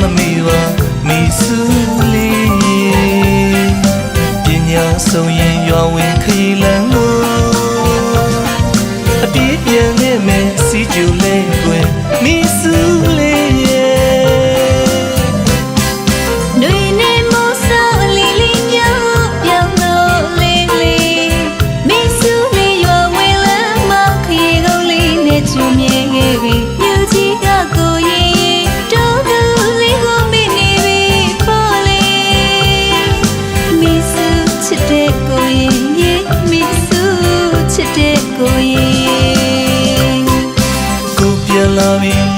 မမေ့ပါမိစုလေးပညာဆုံးရင်ရွာဝင်ခရီးလမ်းကိုအပြေးပြန်ခဲ့မယ်စီကျူလေးတွင်မိစုလေး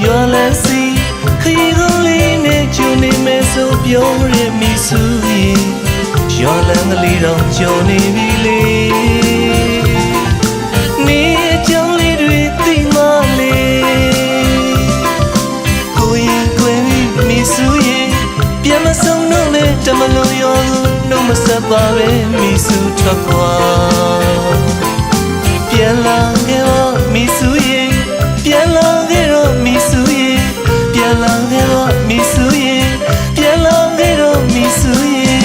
ရွာလန်းစီခရီးကုန်လေးနဲ့ကျုံနေမယ်ဆိုပြောရမိစုရင်ရွာလန်းကလေးတော့ကျုံနေပြီလေနေအကြောင်းလေးတွေသိမလေးကိုရင်ခွင်မိစုရင်ပြန်မဆုံးတော့နဲ့တမလို့ရောနှုတ်မဆက်ပါပဲမိစုထွက်ခွာပြန်လာခဲ့တော့မိစုရင်ပြန်လာခဲ့တော့မိစုရင်ပြန်လာခဲ့တော့မိစုရင်ပြန်လာခဲ့တော့မိစုရင်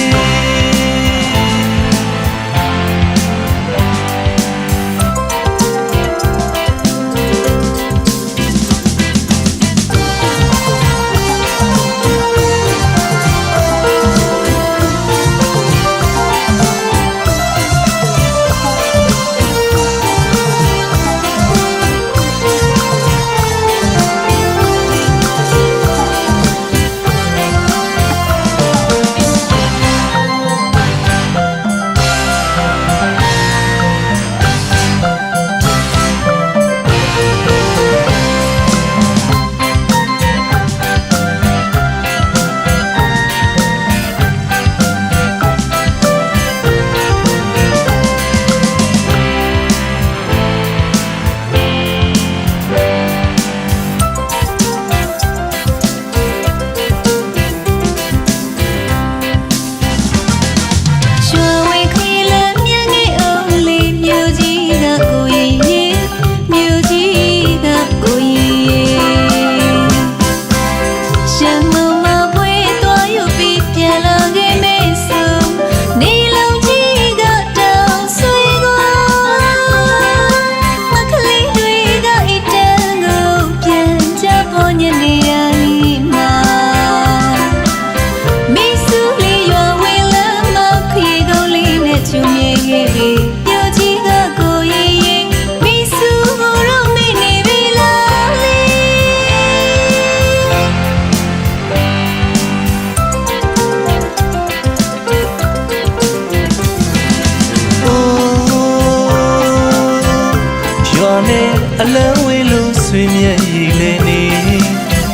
အလံဝေးလို့ဆွေမြတ်ရည်လေးနေ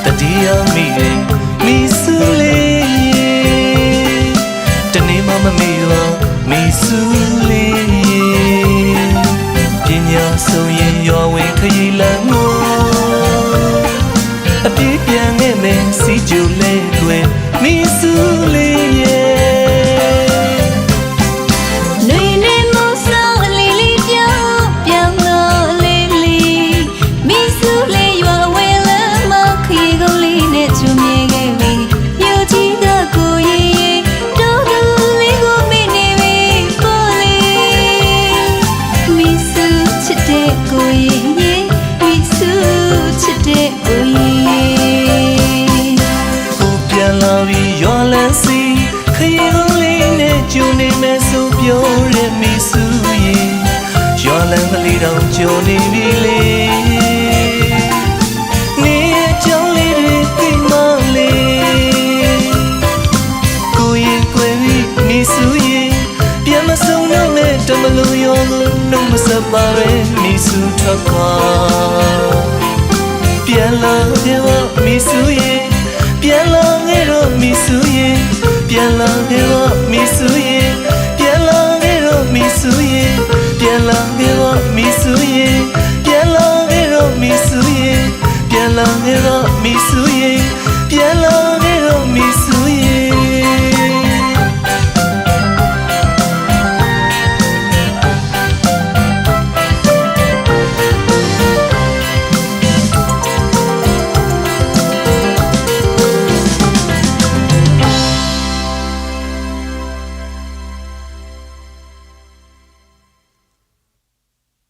တတိယမိတယ်မိစုလေးတနေ့မှမမေ့ပါမိစုလေးပညာဆုံးရင်ရွာဝင်ခရီးလမ်းကိုအပြေးပြန်ခဲ့မယ်စီကျူလေးတွင်မိစုလေးရဲ့ရွာလန်းစီခရီးကုန်လေးနဲ့ကျုံနေမယ်ဆိုပြောရမိစုရင်ရွာလန်းကလေးတော့ကျုံနေပြီလေ